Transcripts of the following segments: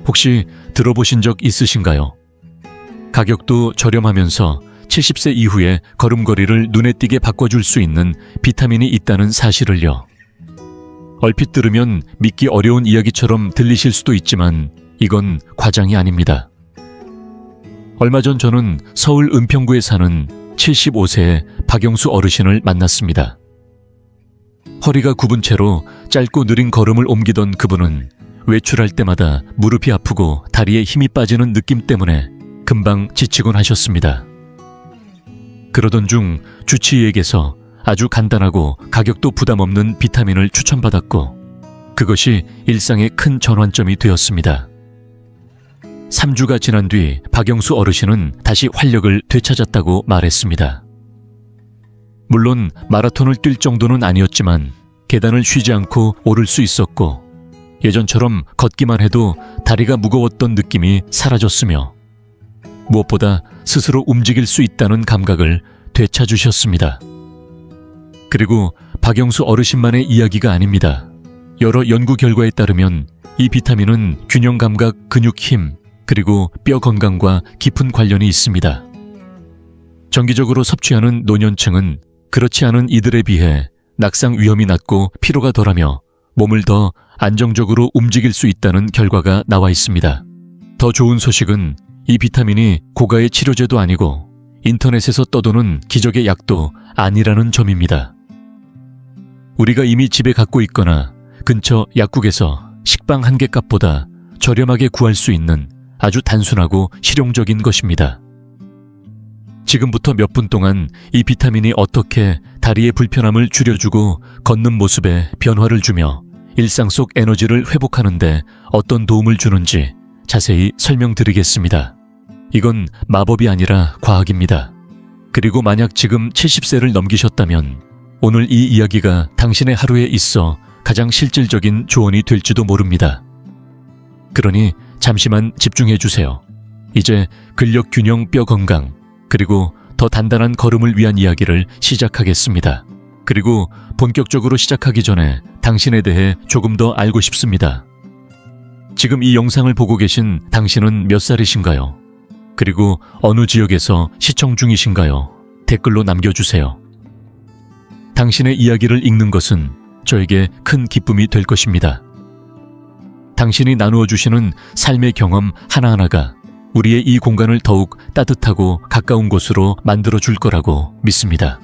혹시 들어보신 적 있으신가요? 가격도 저렴하면서 70세 이후에 걸음걸이를 눈에 띄게 바꿔줄 수 있는 비타민이 있다는 사실을요. 얼핏 들으면 믿기 어려운 이야기처럼 들리실 수도 있지만 이건 과장이 아닙니다. 얼마 전 저는 서울 은평구에 사는 75세의 박영수 어르신을 만났습니다. 허리가 굽은 채로 짧고 느린 걸음을 옮기던 그분은 외출할 때마다 무릎이 아프고 다리에 힘이 빠지는 느낌 때문에 금방 지치곤 하셨습니다. 그러던 중 주치의에게서 아주 간단하고 가격도 부담 없는 비타민을 추천받았고 그것이 일상의 큰 전환점이 되었습니다. 3주가 지난 뒤 박영수 어르신은 다시 활력을 되찾았다고 말했습니다. 물론 마라톤을 뛸 정도는 아니었지만 계단을 쉬지 않고 오를 수 있었고 예전처럼 걷기만 해도 다리가 무거웠던 느낌이 사라졌으며 무엇보다 스스로 움직일 수 있다는 감각을 되찾으셨습니다. 그리고 박영수 어르신만의 이야기가 아닙니다. 여러 연구 결과에 따르면 이 비타민은 균형 감각, 근육 힘, 그리고 뼈 건강과 깊은 관련이 있습니다. 정기적으로 섭취하는 노년층은 그렇지 않은 이들에 비해 낙상 위험이 낮고 피로가 덜하며 몸을 더 안정적으로 움직일 수 있다는 결과가 나와 있습니다. 더 좋은 소식은 이 비타민이 고가의 치료제도 아니고 인터넷에서 떠도는 기적의 약도 아니라는 점입니다. 우리가 이미 집에 갖고 있거나 근처 약국에서 식빵 한 개 값보다 저렴하게 구할 수 있는 아주 단순하고 실용적인 것입니다. 지금부터 몇 분 동안 이 비타민이 어떻게 다리의 불편함을 줄여주고 걷는 모습에 변화를 주며 일상 속 에너지를 회복하는 데 어떤 도움을 주는지 자세히 설명드리겠습니다. 이건 마법이 아니라 과학입니다. 그리고 만약 지금 70세를 넘기셨다면 오늘 이 이야기가 당신의 하루에 있어 가장 실질적인 조언이 될지도 모릅니다. 그러니 잠시만 집중해 주세요. 이제 근력 균형, 뼈 건강, 그리고 더 단단한 걸음을 위한 이야기를 시작하겠습니다. 그리고 본격적으로 시작하기 전에 당신에 대해 조금 더 알고 싶습니다. 지금 이 영상을 보고 계신 당신은 몇 살이신가요? 그리고 어느 지역에서 시청 중이신가요? 댓글로 남겨주세요. 당신의 이야기를 읽는 것은 저에게 큰 기쁨이 될 것입니다. 당신이 나누어 주시는 삶의 경험 하나하나가 우리의 이 공간을 더욱 따뜻하고 가까운 곳으로 만들어 줄 거라고 믿습니다.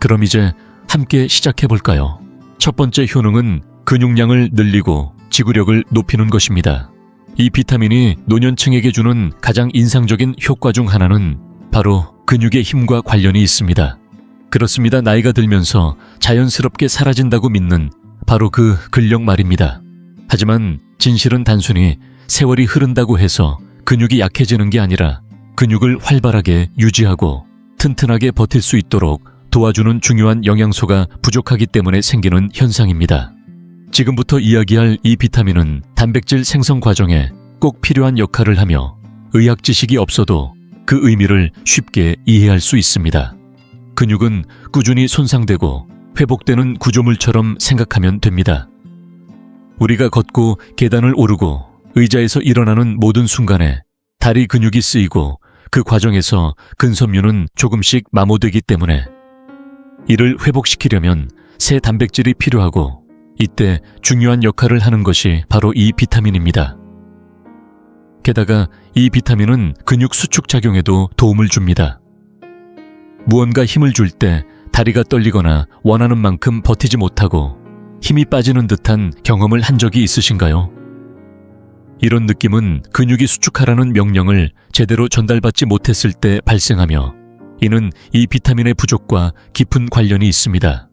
그럼 이제 함께 시작해 볼까요? 첫 번째 효능은 근육량을 늘리고 지구력을 높이는 것입니다. 이 비타민이 노년층에게 주는 가장 인상적인 효과 중 하나는 바로 근육의 힘과 관련이 있습니다. 그렇습니다. 나이가 들면서 자연스럽게 사라진다고 믿는 바로 그 근력 말입니다. 하지만 진실은 단순히 세월이 흐른다고 해서 근육이 약해지는 게 아니라 근육을 활발하게 유지하고 튼튼하게 버틸 수 있도록 도와주는 중요한 영양소가 부족하기 때문에 생기는 현상입니다. 지금부터 이야기할 이 비타민은 단백질 생성 과정에 꼭 필요한 역할을 하며 의학 지식이 없어도 그 의미를 쉽게 이해할 수 있습니다. 근육은 꾸준히 손상되고 회복되는 구조물처럼 생각하면 됩니다. 우리가 걷고 계단을 오르고 의자에서 일어나는 모든 순간에 다리 근육이 쓰이고 그 과정에서 근섬유는 조금씩 마모되기 때문에 이를 회복시키려면 새 단백질이 필요하고 이때 중요한 역할을 하는 것이 바로 이 비타민입니다. 게다가 이 비타민은 근육 수축 작용에도 도움을 줍니다. 무언가 힘을 줄 때 다리가 떨리거나 원하는 만큼 버티지 못하고 힘이 빠지는 듯한 경험을 한 적이 있으신가요? 이런 느낌은 근육이 수축하라는 명령을 제대로 전달받지 못했을 때 발생하며 이는 이 비타민의 부족과 깊은 관련이 있습니다.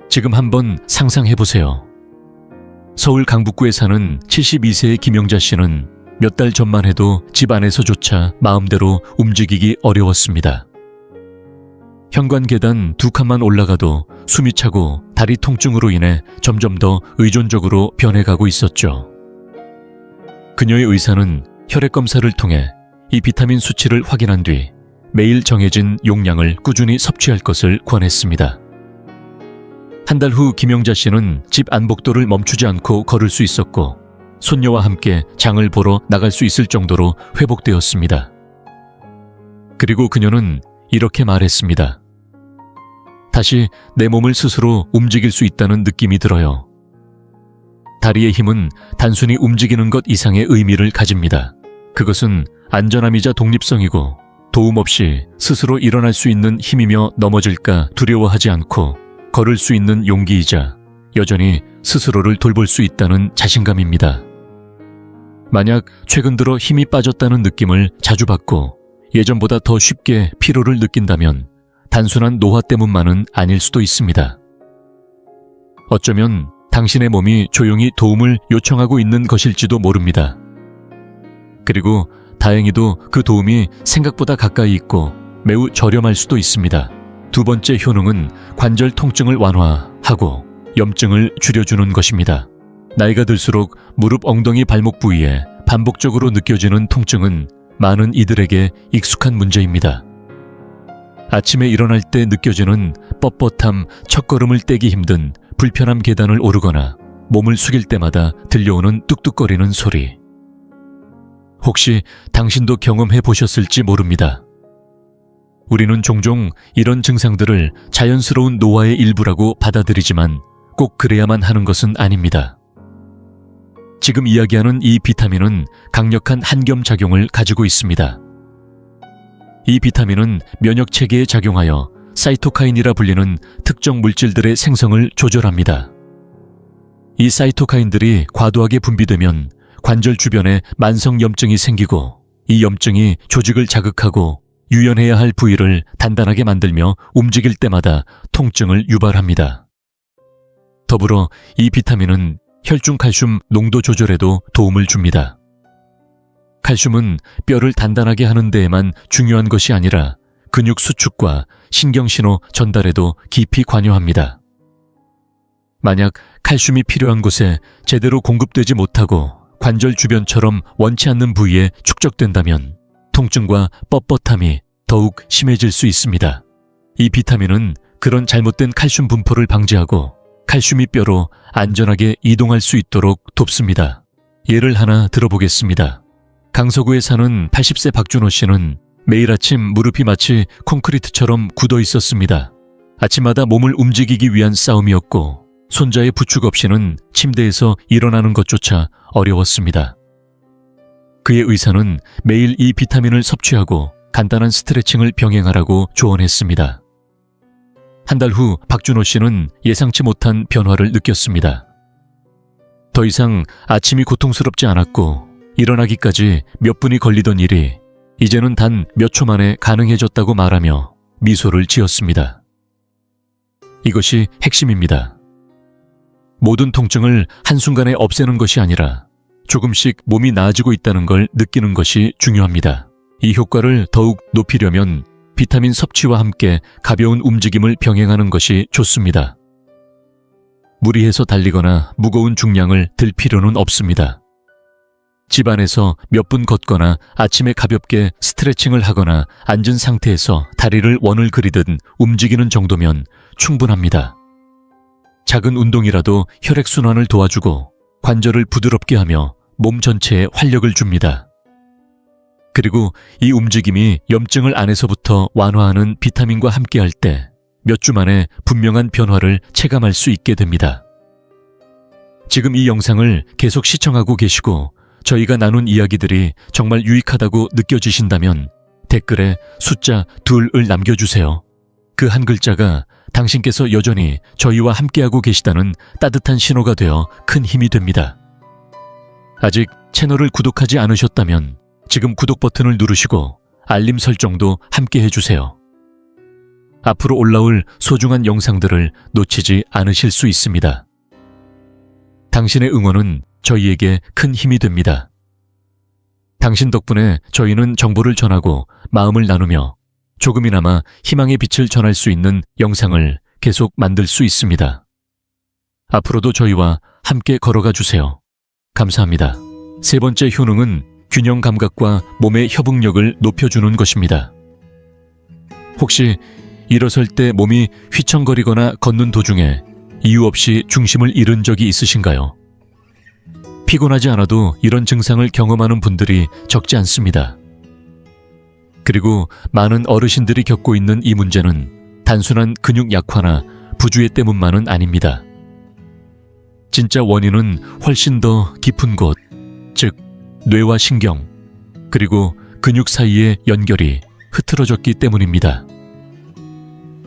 지금 한번 상상해보세요. 서울 강북구에 사는 72세의 김영자 씨는 몇 달 전만 해도 집 안에서조차 마음대로 움직이기 어려웠습니다. 현관 계단 2칸만 올라가도 숨이 차고 다리 통증으로 인해 점점 더 의존적으로 변해가고 있었죠. 그녀의 의사는 혈액 검사를 통해 이 비타민 수치를 확인한 뒤 매일 정해진 용량을 꾸준히 섭취할 것을 권했습니다. 한 달 후 김영자 씨는 집 안복도를 멈추지 않고 걸을 수 있었고 손녀와 함께 장을 보러 나갈 수 있을 정도로 회복되었습니다. 그리고 그녀는 이렇게 말했습니다. 다시 내 몸을 스스로 움직일 수 있다는 느낌이 들어요. 다리의 힘은 단순히 움직이는 것 이상의 의미를 가집니다. 그것은 안전함이자 독립성이고 도움 없이 스스로 일어날 수 있는 힘이며 넘어질까 두려워하지 않고 걸을 수 있는 용기이자 여전히 스스로를 돌볼 수 있다는 자신감입니다. 만약 최근 들어 힘이 빠졌다는 느낌을 자주 받고 예전보다 더 쉽게 피로를 느낀다면 단순한 노화 때문만은 아닐 수도 있습니다. 어쩌면 당신의 몸이 조용히 도움을 요청하고 있는 것일지도 모릅니다. 그리고 다행히도 그 도움이 생각보다 가까이 있고 매우 저렴할 수도 있습니다. 두 번째 효능은 관절 통증을 완화하고 염증을 줄여주는 것입니다. 나이가 들수록 무릎, 엉덩이, 발목 부위에 반복적으로 느껴지는 통증은 많은 이들에게 익숙한 문제입니다. 아침에 일어날 때 느껴지는 뻣뻣함, 첫걸음을 떼기 힘든 불편한 계단을 오르거나 몸을 숙일 때마다 들려오는 뚝뚝거리는 소리. 혹시 당신도 경험해 보셨을지 모릅니다. 우리는 종종 이런 증상들을 자연스러운 노화의 일부라고 받아들이지만 꼭 그래야만 하는 것은 아닙니다. 지금 이야기하는 이 비타민은 강력한 한겸작용을 가지고 있습니다. 이 비타민은 면역체계에 작용하여 사이토카인이라 불리는 특정 물질들의 생성을 조절합니다. 이 사이토카인들이 과도하게 분비되면 관절 주변에 만성 염증이 생기고 이 염증이 조직을 자극하고 유연해야 할 부위를 단단하게 만들며 움직일 때마다 통증을 유발합니다. 더불어 이 비타민은 혈중 칼슘 농도 조절에도 도움을 줍니다. 칼슘은 뼈를 단단하게 하는 데에만 중요한 것이 아니라 근육 수축과 신경신호 전달에도 깊이 관여합니다. 만약 칼슘이 필요한 곳에 제대로 공급되지 못하고 관절 주변처럼 원치 않는 부위에 축적된다면 통증과 뻣뻣함이 더욱 심해질 수 있습니다. 이 비타민은 그런 잘못된 칼슘 분포를 방지하고 칼슘이 뼈로 안전하게 이동할 수 있도록 돕습니다. 예를 하나 들어보겠습니다. 강서구에 사는 80세 박준호 씨는 매일 아침 무릎이 마치 콘크리트처럼 굳어 있었습니다. 아침마다 몸을 움직이기 위한 싸움이었고 손자의 부축 없이는 침대에서 일어나는 것조차 어려웠습니다. 그의 의사는 매일 이 비타민을 섭취하고 간단한 스트레칭을 병행하라고 조언했습니다. 한 달 후 박준호 씨는 예상치 못한 변화를 느꼈습니다. 더 이상 아침이 고통스럽지 않았고 일어나기까지 몇 분이 걸리던 일이 이제는 단 몇 초 만에 가능해졌다고 말하며 미소를 지었습니다. 이것이 핵심입니다. 모든 통증을 한순간에 없애는 것이 아니라 조금씩 몸이 나아지고 있다는 걸 느끼는 것이 중요합니다. 이 효과를 더욱 높이려면 비타민 섭취와 함께 가벼운 움직임을 병행하는 것이 좋습니다. 무리해서 달리거나 무거운 중량을 들 필요는 없습니다. 집 안에서 몇 분 걷거나 아침에 가볍게 스트레칭을 하거나 앉은 상태에서 다리를 원을 그리듯 움직이는 정도면 충분합니다. 작은 운동이라도 혈액순환을 도와주고 관절을 부드럽게 하며 몸 전체에 활력을 줍니다. 그리고 이 움직임이 염증을 안에서부터 완화하는 비타민과 함께할 때 몇 주 만에 분명한 변화를 체감할 수 있게 됩니다. 지금 이 영상을 계속 시청하고 계시고 저희가 나눈 이야기들이 정말 유익하다고 느껴지신다면 댓글에 숫자 2을 남겨주세요. 그 한 글자가 당신께서 여전히 저희와 함께하고 계시다는 따뜻한 신호가 되어 큰 힘이 됩니다. 아직 채널을 구독하지 않으셨다면 지금 구독 버튼을 누르시고 알림 설정도 함께 해주세요. 앞으로 올라올 소중한 영상들을 놓치지 않으실 수 있습니다. 당신의 응원은 저희에게 큰 힘이 됩니다. 당신 덕분에 저희는 정보를 전하고 마음을 나누며 조금이나마 희망의 빛을 전할 수 있는 영상을 계속 만들 수 있습니다. 앞으로도 저희와 함께 걸어가 주세요. 감사합니다. 세 번째 효능은 균형 감각과 몸의 협응력을 높여주는 것입니다. 혹시 일어설 때 몸이 휘청거리거나 걷는 도중에 이유 없이 중심을 잃은 적이 있으신가요? 피곤하지 않아도 이런 증상을 경험하는 분들이 적지 않습니다. 그리고 많은 어르신들이 겪고 있는 이 문제는 단순한 근육 약화나 부주의 때문만은 아닙니다. 진짜 원인은 훨씬 더 깊은 곳, 즉 뇌와 신경, 그리고 근육 사이의 연결이 흐트러졌기 때문입니다.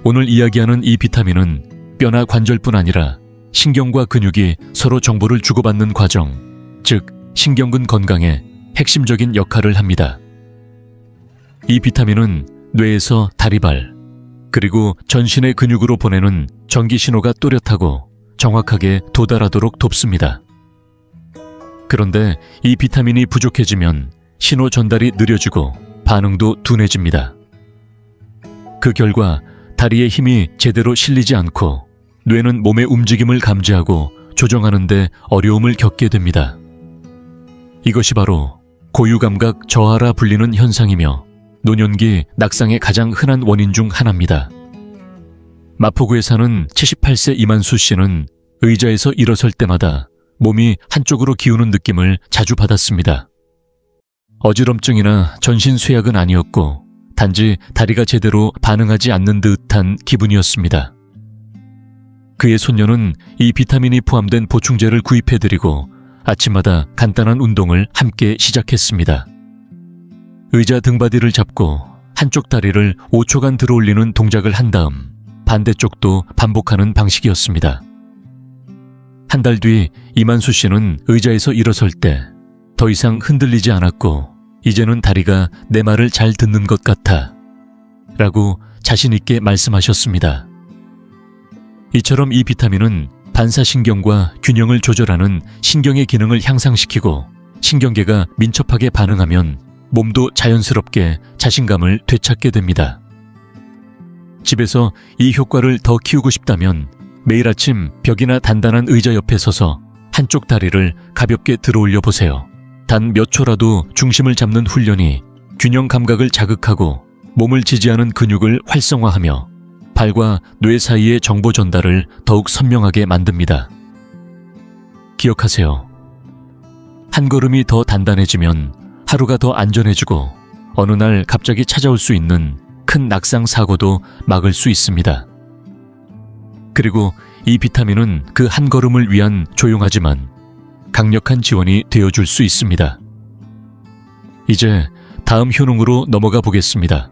오늘 이야기하는 이 비타민은 뼈나 관절뿐 아니라 신경과 근육이 서로 정보를 주고받는 과정, 즉 신경근 건강에 핵심적인 역할을 합니다. 이 비타민은 뇌에서 다리발, 그리고 전신의 근육으로 보내는 전기 신호가 또렷하고 정확하게 도달하도록 돕습니다. 그런데 이 비타민이 부족해지면 신호 전달이 느려지고 반응도 둔해집니다. 그 결과 다리의 힘이 제대로 실리지 않고 뇌는 몸의 움직임을 감지하고 조정하는 데 어려움을 겪게 됩니다. 이것이 바로 고유감각 저하라 불리는 현상이며 노년기 낙상의 가장 흔한 원인 중 하나입니다. 마포구에 사는 78세 이만수 씨는 의자에서 일어설 때마다 몸이 한쪽으로 기우는 느낌을 자주 받았습니다. 어지럼증이나 전신 쇠약은 아니었고 단지 다리가 제대로 반응하지 않는 듯한 기분이었습니다. 그의 손녀는 이 비타민이 포함된 보충제를 구입해드리고 아침마다 간단한 운동을 함께 시작했습니다. 의자 등받이를 잡고 한쪽 다리를 5초간 들어올리는 동작을 한 다음 반대쪽도 반복하는 방식이었습니다. 한 달 뒤 이만수 씨는 의자에서 일어설 때 더 이상 흔들리지 않았고 이제는 다리가 내 말을 잘 듣는 것 같아 라고 자신 있게 말씀하셨습니다. 이처럼 이 비타민은 반사신경과 균형을 조절하는 신경의 기능을 향상시키고 신경계가 민첩하게 반응하면 몸도 자연스럽게 자신감을 되찾게 됩니다. 집에서 이 효과를 더 키우고 싶다면 매일 아침 벽이나 단단한 의자 옆에 서서 한쪽 다리를 가볍게 들어올려 보세요. 단 몇 초라도 중심을 잡는 훈련이 균형 감각을 자극하고 몸을 지지하는 근육을 활성화하며 발과 뇌 사이의 정보 전달을 더욱 선명하게 만듭니다. 기억하세요. 한 걸음이 더 단단해지면 하루가 더 안전해지고 어느 날 갑자기 찾아올 수 있는 큰 낙상 사고도 막을 수 있습니다. 그리고 이 비타민은 그 한 걸음을 위한 조용하지만 강력한 지원이 되어줄 수 있습니다. 이제 다음 효능으로 넘어가 보겠습니다.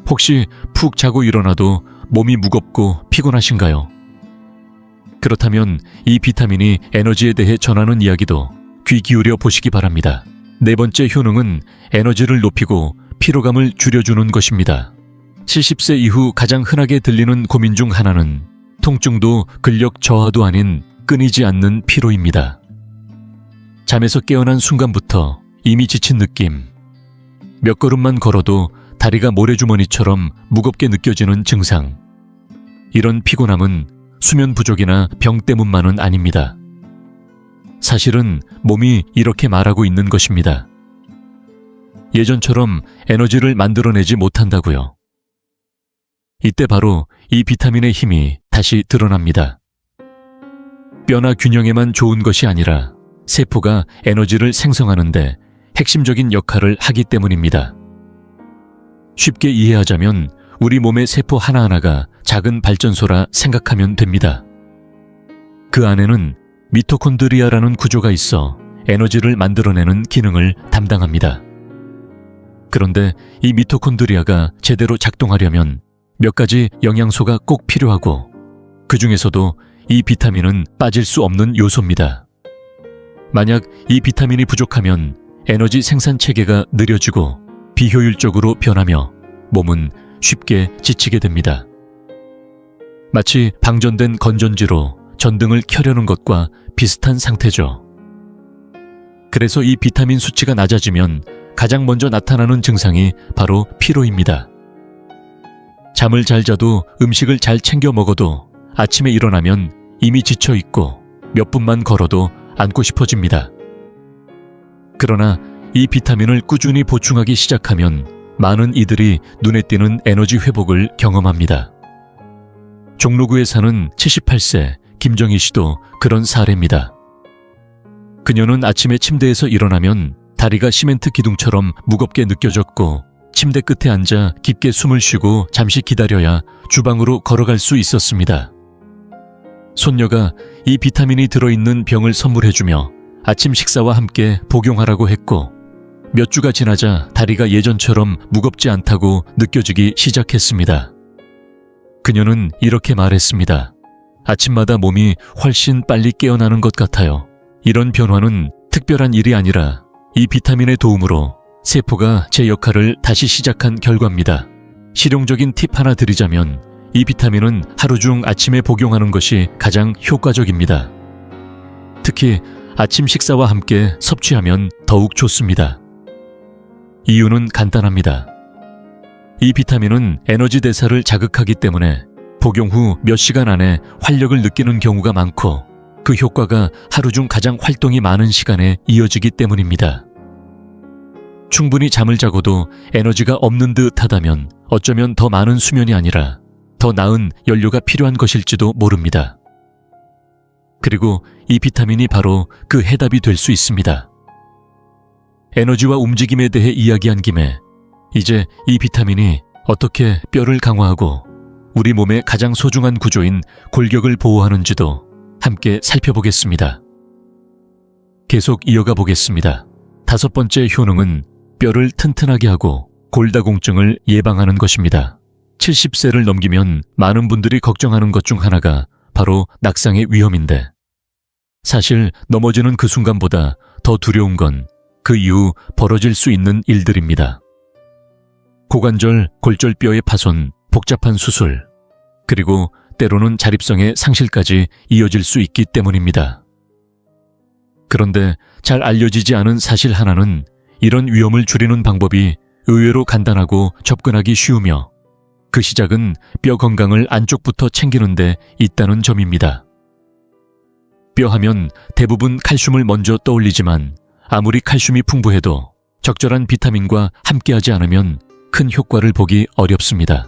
혹시 푹 자고 일어나도 몸이 무겁고 피곤하신가요? 그렇다면 이 비타민이 에너지에 대해 전하는 이야기도 귀 기울여 보시기 바랍니다. 네 번째 효능은 에너지를 높이고 피로감을 줄여주는 것입니다. 70세 이후 가장 흔하게 들리는 고민 중 하나는 통증도 근력 저하도 아닌 끊이지 않는 피로입니다. 잠에서 깨어난 순간부터 이미 지친 느낌, 몇 걸음만 걸어도 다리가 모래주머니처럼 무겁게 느껴지는 증상. 이런 피곤함은 수면 부족이나 병 때문만은 아닙니다. 사실은 몸이 이렇게 말하고 있는 것입니다. 예전처럼 에너지를 만들어내지 못한다고요. 이때 바로 이 비타민의 힘이 다시 드러납니다. 뼈나 균형에만 좋은 것이 아니라 세포가 에너지를 생성하는데 핵심적인 역할을 하기 때문입니다. 쉽게 이해하자면 우리 몸의 세포 하나하나가 작은 발전소라 생각하면 됩니다. 그 안에는 미토콘드리아라는 구조가 있어 에너지를 만들어내는 기능을 담당합니다. 그런데 이 미토콘드리아가 제대로 작동하려면 몇 가지 영양소가 꼭 필요하고 그 중에서도 이 비타민은 빠질 수 없는 요소입니다. 만약 이 비타민이 부족하면 에너지 생산 체계가 느려지고 비효율적으로 변하며 몸은 쉽게 지치게 됩니다. 마치 방전된 건전지로 전등을 켜려는 것과 비슷한 상태죠. 그래서 이 비타민 수치가 낮아지면 가장 먼저 나타나는 증상이 바로 피로입니다. 잠을 잘 자도 음식을 잘 챙겨 먹어도 아침에 일어나면 이미 지쳐 있고 몇 분만 걸어도 앉고 싶어집니다. 그러나 이 비타민을 꾸준히 보충하기 시작하면 많은 이들이 눈에 띄는 에너지 회복을 경험합니다. 종로구에 사는 78세 김정희 씨도 그런 사례입니다. 그녀는 아침에 침대에서 일어나면 다리가 시멘트 기둥처럼 무겁게 느껴졌고 침대 끝에 앉아 깊게 숨을 쉬고 잠시 기다려야 주방으로 걸어갈 수 있었습니다. 손녀가 이 비타민이 들어있는 병을 선물해주며 아침 식사와 함께 복용하라고 했고 몇 주가 지나자 다리가 예전처럼 무겁지 않다고 느껴지기 시작했습니다. 그녀는 이렇게 말했습니다. 아침마다 몸이 훨씬 빨리 깨어나는 것 같아요. 이런 변화는 특별한 일이 아니라 이 비타민의 도움으로 세포가 제 역할을 다시 시작한 결과입니다. 실용적인 팁 하나 드리자면 이 비타민은 하루 중 아침에 복용하는 것이 가장 효과적입니다. 특히 아침 식사와 함께 섭취하면 더욱 좋습니다. 이유는 간단합니다. 이 비타민은 에너지 대사를 자극하기 때문에 복용 후 몇 시간 안에 활력을 느끼는 경우가 많고 그 효과가 하루 중 가장 활동이 많은 시간에 이어지기 때문입니다. 충분히 잠을 자고도 에너지가 없는 듯 하다면 어쩌면 더 많은 수면이 아니라 더 나은 연료가 필요한 것일지도 모릅니다. 그리고 이 비타민이 바로 그 해답이 될 수 있습니다. 에너지와 움직임에 대해 이야기한 김에 이제 이 비타민이 어떻게 뼈를 강화하고 우리 몸의 가장 소중한 구조인 골격을 보호하는지도 함께 살펴보겠습니다. 계속 이어가 보겠습니다. 5번째 효능은 뼈를 튼튼하게 하고 골다공증을 예방하는 것입니다. 70세를 넘기면 많은 분들이 걱정하는 것 중 하나가 바로 낙상의 위험인데 사실 넘어지는 그 순간보다 더 두려운 건 그 이후 벌어질 수 있는 일들입니다. 고관절, 골절뼈의 파손, 복잡한 수술, 그리고 때로는 자립성의 상실까지 이어질 수 있기 때문입니다. 그런데 잘 알려지지 않은 사실 하나는 이런 위험을 줄이는 방법이 의외로 간단하고 접근하기 쉬우며 그 시작은 뼈 건강을 안쪽부터 챙기는 데 있다는 점입니다. 뼈 하면 대부분 칼슘을 먼저 떠올리지만 아무리 칼슘이 풍부해도 적절한 비타민과 함께하지 않으면 큰 효과를 보기 어렵습니다.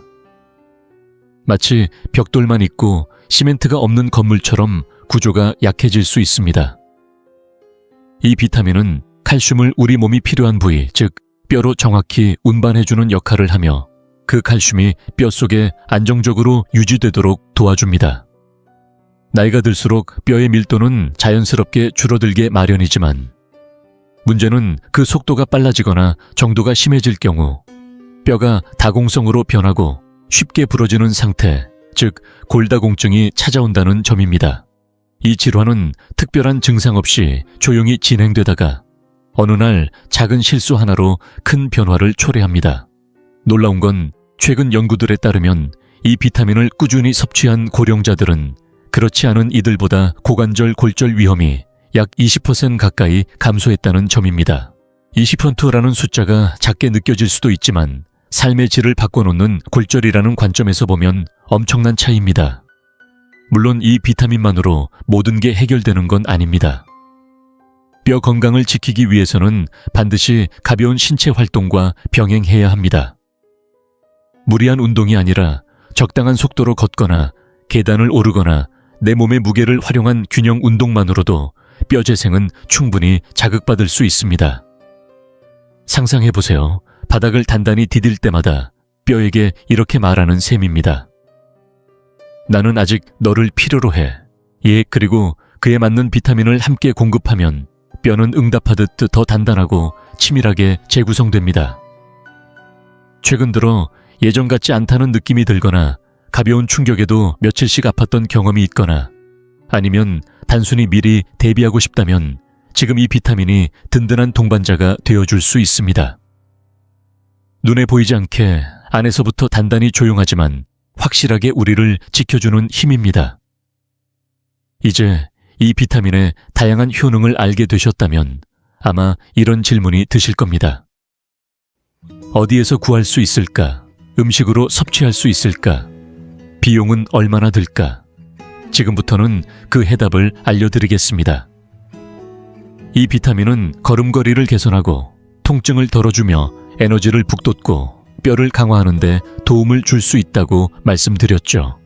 마치 벽돌만 있고 시멘트가 없는 건물처럼 구조가 약해질 수 있습니다. 이 비타민은 칼슘을 우리 몸이 필요한 부위, 즉 뼈로 정확히 운반해주는 역할을 하며 그 칼슘이 뼈 속에 안정적으로 유지되도록 도와줍니다. 나이가 들수록 뼈의 밀도는 자연스럽게 줄어들게 마련이지만 문제는 그 속도가 빨라지거나 정도가 심해질 경우 뼈가 다공성으로 변하고 쉽게 부러지는 상태, 즉 골다공증이 찾아온다는 점입니다. 이 질환은 특별한 증상 없이 조용히 진행되다가 어느 날 작은 실수 하나로 큰 변화를 초래합니다. 놀라운 건 최근 연구들에 따르면 이 비타민을 꾸준히 섭취한 고령자들은 그렇지 않은 이들보다 고관절 골절 위험이 약 20% 가까이 감소했다는 점입니다. 20%라는 숫자가 작게 느껴질 수도 있지만 삶의 질을 바꿔놓는 골절이라는 관점에서 보면 엄청난 차이입니다. 물론 이 비타민만으로 모든 게 해결되는 건 아닙니다. 뼈 건강을 지키기 위해서는 반드시 가벼운 신체 활동과 병행해야 합니다. 무리한 운동이 아니라 적당한 속도로 걷거나 계단을 오르거나 내 몸의 무게를 활용한 균형 운동만으로도 뼈 재생은 충분히 자극받을 수 있습니다. 상상해보세요. 바닥을 단단히 디딜 때마다 뼈에게 이렇게 말하는 셈입니다. 나는 아직 너를 필요로 해. 예, 그리고 그에 맞는 비타민을 함께 공급하면 뼈는 응답하듯 더 단단하고 치밀하게 재구성됩니다. 최근 들어 예전 같지 않다는 느낌이 들거나 가벼운 충격에도 며칠씩 아팠던 경험이 있거나 아니면 단순히 미리 대비하고 싶다면 지금 이 비타민이 든든한 동반자가 되어줄 수 있습니다. 눈에 보이지 않게 안에서부터 단단히 조용하지만 확실하게 우리를 지켜주는 힘입니다. 이제 이 비타민의 다양한 효능을 알게 되셨다면 아마 이런 질문이 드실 겁니다. 어디에서 구할 수 있을까? 음식으로 섭취할 수 있을까? 비용은 얼마나 들까? 지금부터는 그 해답을 알려드리겠습니다. 이 비타민은 걸음걸이를 개선하고 통증을 덜어주며 에너지를 북돋고 뼈를 강화하는 데 도움을 줄 수 있다고 말씀드렸죠.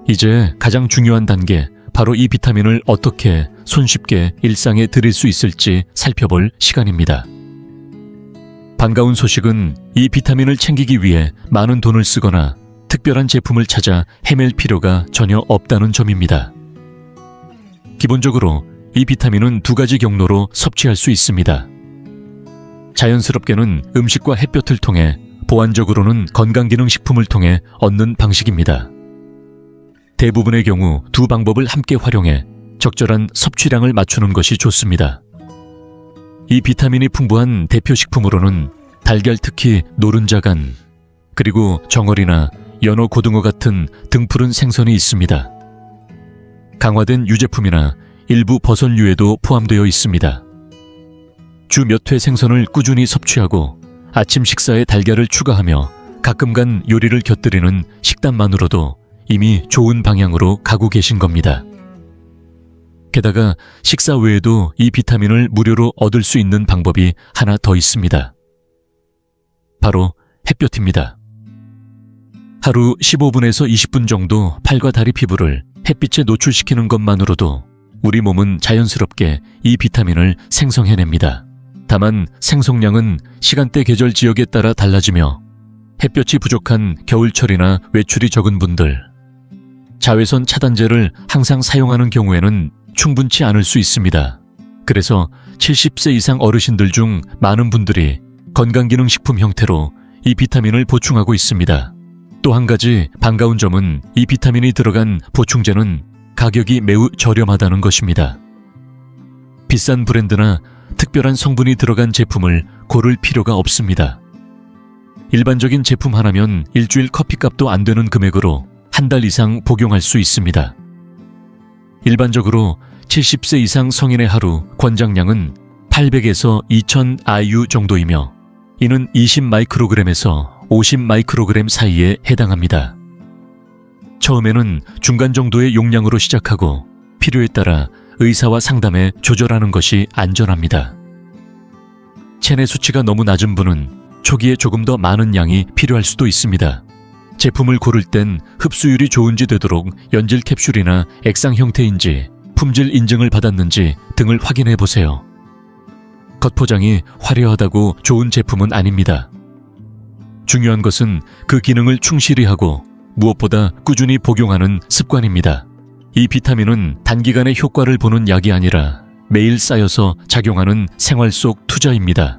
이제 가장 중요한 단계, 바로 이 비타민을 어떻게 손쉽게 일상에 들일 수 있을지 살펴볼 시간입니다. 반가운 소식은 이 비타민을 챙기기 위해 많은 돈을 쓰거나 특별한 제품을 찾아 헤맬 필요가 전혀 없다는 점입니다. 기본적으로 이 비타민은 두 가지 경로로 섭취할 수 있습니다. 자연스럽게는 음식과 햇볕을 통해, 보완적으로는 건강기능식품을 통해 얻는 방식입니다. 대부분의 경우 두 방법을 함께 활용해 적절한 섭취량을 맞추는 것이 좋습니다. 이 비타민이 풍부한 대표 식품으로는 달걀, 특히 노른자간, 그리고 정어리나 연어, 고등어 같은 등푸른 생선이 있습니다. 강화된 유제품이나 일부 버섯류에도 포함되어 있습니다. 주 몇 회 생선을 꾸준히 섭취하고 아침 식사에 달걀을 추가하며 가끔간 요리를 곁들이는 식단만으로도 이미 좋은 방향으로 가고 계신 겁니다. 게다가 식사 외에도 이 비타민을 무료로 얻을 수 있는 방법이 하나 더 있습니다. 바로 햇볕입니다. 하루 15분에서 20분 정도 팔과 다리 피부를 햇빛에 노출시키는 것만으로도 우리 몸은 자연스럽게 이 비타민을 생성해냅니다. 다만 생성량은 시간대, 계절, 지역에 따라 달라지며 햇볕이 부족한 겨울철이나 외출이 적은 분들, 자외선 차단제를 항상 사용하는 경우에는 충분치 않을 수 있습니다. 그래서 70세 이상 어르신들 중 많은 분들이 건강기능식품 형태로 이 비타민을 보충하고 있습니다. 또 한 가지 반가운 점은 이 비타민이 들어간 보충제는 가격이 매우 저렴하다는 것입니다. 비싼 브랜드나 특별한 성분이 들어간 제품을 고를 필요가 없습니다. 일반적인 제품 하나면 일주일 커피값도 안 되는 금액으로 한 달 이상 복용할 수 있습니다. 일반적으로 70세 이상 성인의 하루 권장량은 800에서 2000 IU 정도이며 이는 20 마이크로그램에서 50 마이크로그램 사이에 해당합니다. 처음에는 중간 정도의 용량으로 시작하고 필요에 따라 의사와 상담해 조절하는 것이 안전합니다. 체내 수치가 너무 낮은 분은 초기에 조금 더 많은 양이 필요할 수도 있습니다. 제품을 고를 땐 흡수율이 좋은지 되도록 연질 캡슐이나 액상 형태인지 품질 인증을 받았는지 등을 확인해 보세요. 겉포장이 화려하다고 좋은 제품은 아닙니다. 중요한 것은 그 기능을 충실히 하고 무엇보다 꾸준히 복용하는 습관입니다. 이 비타민은 단기간에 효과를 보는 약이 아니라 매일 쌓여서 작용하는 생활 속 투자입니다.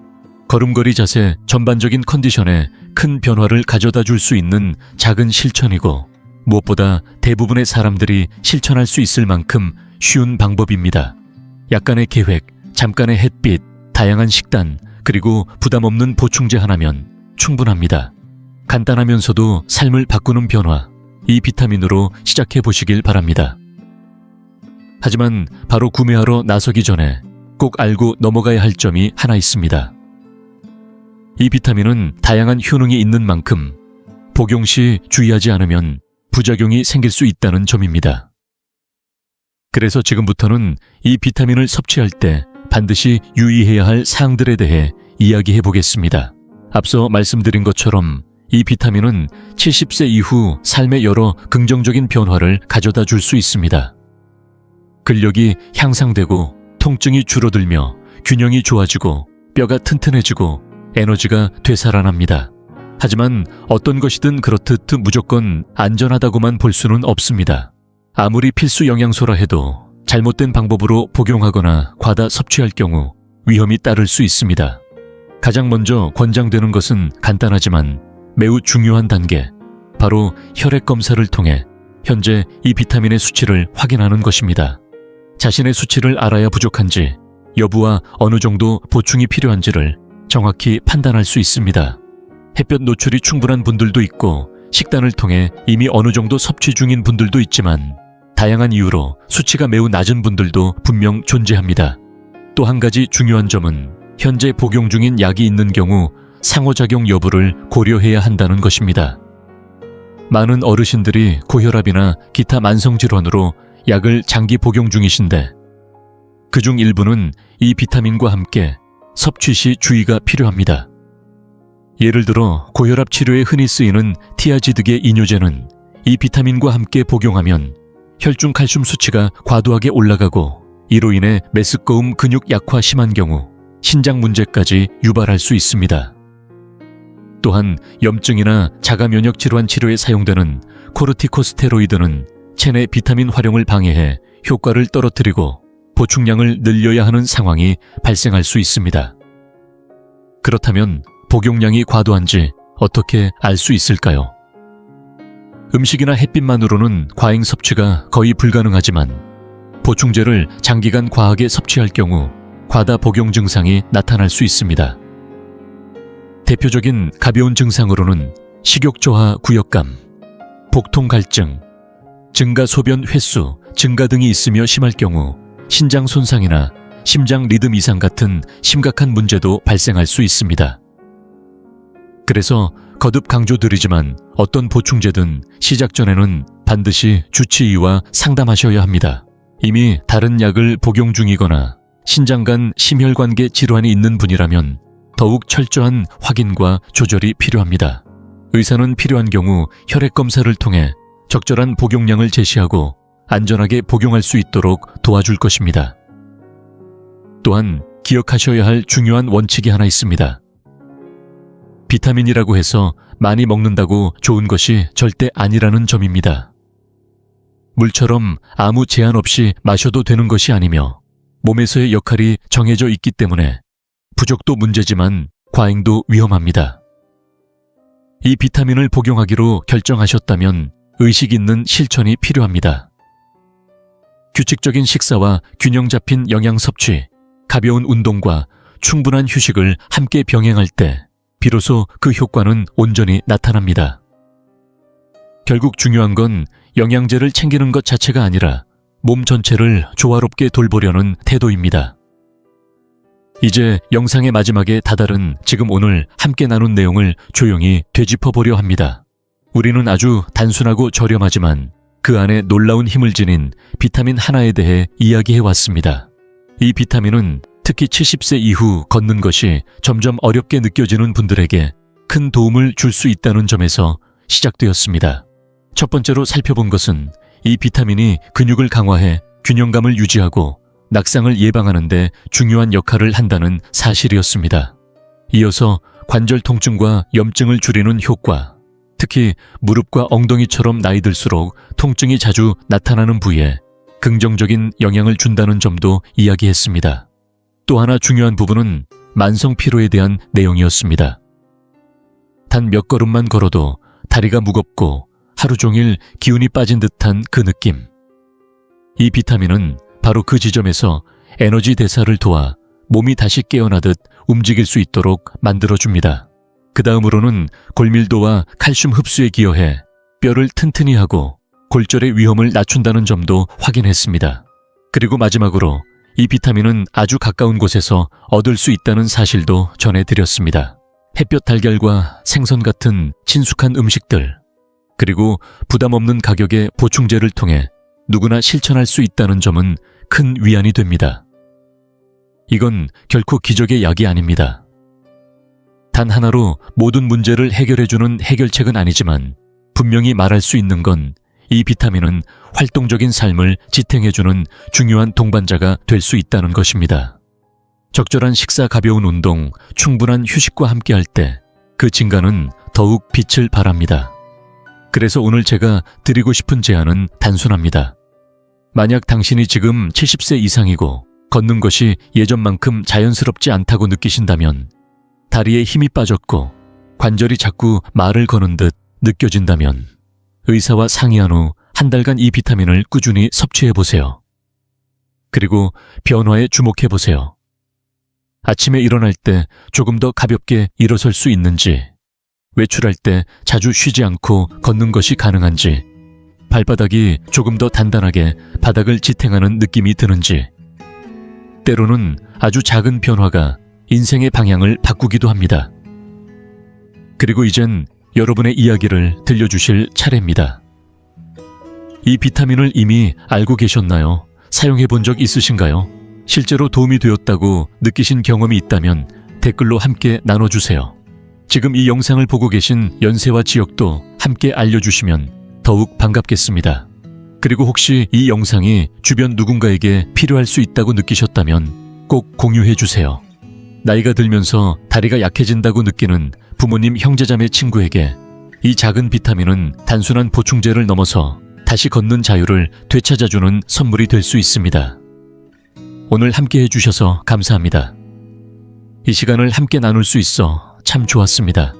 걸음걸이 자세, 전반적인 컨디션에 큰 변화를 가져다 줄 수 있는 작은 실천이고 무엇보다 대부분의 사람들이 실천할 수 있을 만큼 쉬운 방법입니다. 약간의 계획, 잠깐의 햇빛, 다양한 식단, 그리고 부담 없는 보충제 하나면 충분합니다. 간단하면서도 삶을 바꾸는 변화, 이 비타민으로 시작해 보시길 바랍니다. 하지만 바로 구매하러 나서기 전에 꼭 알고 넘어가야 할 점이 하나 있습니다. 이 비타민은 다양한 효능이 있는 만큼 복용 시 주의하지 않으면 부작용이 생길 수 있다는 점입니다. 그래서 지금부터는 이 비타민을 섭취할 때 반드시 유의해야 할 사항들에 대해 이야기해 보겠습니다. 앞서 말씀드린 것처럼 이 비타민은 70세 이후 삶의 여러 긍정적인 변화를 가져다 줄 수 있습니다. 근력이 향상되고 통증이 줄어들며 균형이 좋아지고 뼈가 튼튼해지고 에너지가 되살아납니다. 하지만 어떤 것이든 그렇듯 무조건 안전하다고만 볼 수는 없습니다. 아무리 필수 영양소라 해도 잘못된 방법으로 복용하거나 과다 섭취할 경우 위험이 따를 수 있습니다. 가장 먼저 권장되는 것은 간단하지만 매우 중요한 단계, 바로 혈액 검사를 통해 현재 이 비타민의 수치를 확인하는 것입니다. 자신의 수치를 알아야 부족한지, 여부와 어느 정도 보충이 필요한지를 정확히 판단할 수 있습니다. 햇볕 노출이 충분한 분들도 있고 식단을 통해 이미 어느 정도 섭취 중인 분들도 있지만 다양한 이유로 수치가 매우 낮은 분들도 분명 존재합니다. 또 한 가지 중요한 점은 현재 복용 중인 약이 있는 경우 상호작용 여부를 고려해야 한다는 것입니다. 많은 어르신들이 고혈압이나 기타 만성질환으로 약을 장기 복용 중이신데 그중 일부는 이 비타민과 함께 섭취 시 주의가 필요합니다. 예를 들어 고혈압 치료에 흔히 쓰이는 티아지드계 이뇨제는 이 비타민과 함께 복용하면 혈중 칼슘 수치가 과도하게 올라가고 이로 인해 메스꺼움 근육 약화 심한 경우 신장 문제까지 유발할 수 있습니다. 또한 염증이나 자가 면역 질환 치료에 사용되는 코르티코스테로이드는 체내 비타민 활용을 방해해 효과를 떨어뜨리고 보충량을 늘려야 하는 상황이 발생할 수 있습니다. 그렇다면 복용량이 과도한지 어떻게 알 수 있을까요? 음식이나 햇빛만으로는 과잉 섭취가 거의 불가능하지만 보충제를 장기간 과하게 섭취할 경우 과다 복용 증상이 나타날 수 있습니다. 대표적인 가벼운 증상으로는 식욕저하 구역감, 복통 갈증, 증가 소변 횟수 증가 등이 있으며 심할 경우 신장 손상이나 심장 리듬 이상 같은 심각한 문제도 발생할 수 있습니다. 그래서 거듭 강조드리지만 어떤 보충제든 시작 전에는 반드시 주치의와 상담하셔야 합니다. 이미 다른 약을 복용 중이거나 신장 간 심혈관계 질환이 있는 분이라면 더욱 철저한 확인과 조절이 필요합니다. 의사는 필요한 경우 혈액 검사를 통해 적절한 복용량을 제시하고 안전하게 복용할 수 있도록 도와줄 것입니다. 또한 기억하셔야 할 중요한 원칙이 하나 있습니다. 비타민이라고 해서 많이 먹는다고 좋은 것이 절대 아니라는 점입니다. 물처럼 아무 제한 없이 마셔도 되는 것이 아니며 몸에서의 역할이 정해져 있기 때문에 부족도 문제지만 과잉도 위험합니다. 이 비타민을 복용하기로 결정하셨다면 의식 있는 실천이 필요합니다. 규칙적인 식사와 균형 잡힌 영양 섭취, 가벼운 운동과 충분한 휴식을 함께 병행할 때 비로소 그 효과는 온전히 나타납니다. 결국 중요한 건 영양제를 챙기는 것 자체가 아니라 몸 전체를 조화롭게 돌보려는 태도입니다. 이제 영상의 마지막에 다다른 지금 오늘 함께 나눈 내용을 조용히 되짚어보려 합니다. 우리는 아주 단순하고 저렴하지만 그 안에 놀라운 힘을 지닌 비타민 하나에 대해 이야기해왔습니다. 이 비타민은 특히 70세 이후 걷는 것이 점점 어렵게 느껴지는 분들에게 큰 도움을 줄 수 있다는 점에서 시작되었습니다. 첫 번째로 살펴본 것은 이 비타민이 근육을 강화해 균형감을 유지하고 낙상을 예방하는 데 중요한 역할을 한다는 사실이었습니다. 이어서 관절 통증과 염증을 줄이는 효과, 특히 무릎과 엉덩이처럼 나이 들수록 통증이 자주 나타나는 부위에 긍정적인 영향을 준다는 점도 이야기했습니다. 또 하나 중요한 부분은 만성 피로에 대한 내용이었습니다. 단 몇 걸음만 걸어도 다리가 무겁고 하루 종일 기운이 빠진 듯한 그 느낌. 이 비타민은 바로 그 지점에서 에너지 대사를 도와 몸이 다시 깨어나듯 움직일 수 있도록 만들어줍니다. 그 다음으로는 골밀도와 칼슘 흡수에 기여해 뼈를 튼튼히 하고 골절의 위험을 낮춘다는 점도 확인했습니다. 그리고 마지막으로 이 비타민은 아주 가까운 곳에서 얻을 수 있다는 사실도 전해드렸습니다. 햇볕 달걀과 생선 같은 친숙한 음식들, 그리고 부담 없는 가격의 보충제를 통해 누구나 실천할 수 있다는 점은 큰 위안이 됩니다. 이건 결코 기적의 약이 아닙니다. 단 하나로 모든 문제를 해결해주는 해결책은 아니지만 분명히 말할 수 있는 건 이 비타민은 활동적인 삶을 지탱해주는 중요한 동반자가 될 수 있다는 것입니다. 적절한 식사, 가벼운 운동, 충분한 휴식과 함께할 때 그 진가는 더욱 빛을 발합니다. 그래서 오늘 제가 드리고 싶은 제안은 단순합니다. 만약 당신이 지금 70세 이상이고 걷는 것이 예전만큼 자연스럽지 않다고 느끼신다면, 다리에 힘이 빠졌고 관절이 자꾸 말을 거는 듯 느껴진다면 의사와 상의한 후 한 달간 이 비타민을 꾸준히 섭취해보세요. 그리고 변화에 주목해보세요. 아침에 일어날 때 조금 더 가볍게 일어설 수 있는지, 외출할 때 자주 쉬지 않고 걷는 것이 가능한지, 발바닥이 조금 더 단단하게 바닥을 지탱하는 느낌이 드는지, 때로는 아주 작은 변화가 인생의 방향을 바꾸기도 합니다. 그리고 이젠 여러분의 이야기를 들려주실 차례입니다. 이 비타민을 이미 알고 계셨나요? 사용해 본 적 있으신가요? 실제로 도움이 되었다고 느끼신 경험이 있다면 댓글로 함께 나눠주세요. 지금 이 영상을 보고 계신 연세와 지역도 함께 알려주시면 더욱 반갑겠습니다. 그리고 혹시 이 영상이 주변 누군가에게 필요할 수 있다고 느끼셨다면 꼭 공유해 주세요. 나이가 들면서 다리가 약해진다고 느끼는 부모님, 형제자매, 친구에게 이 작은 비타민은 단순한 보충제를 넘어서 다시 걷는 자유를 되찾아주는 선물이 될 수 있습니다. 오늘 함께 해주셔서 감사합니다. 이 시간을 함께 나눌 수 있어 참 좋았습니다.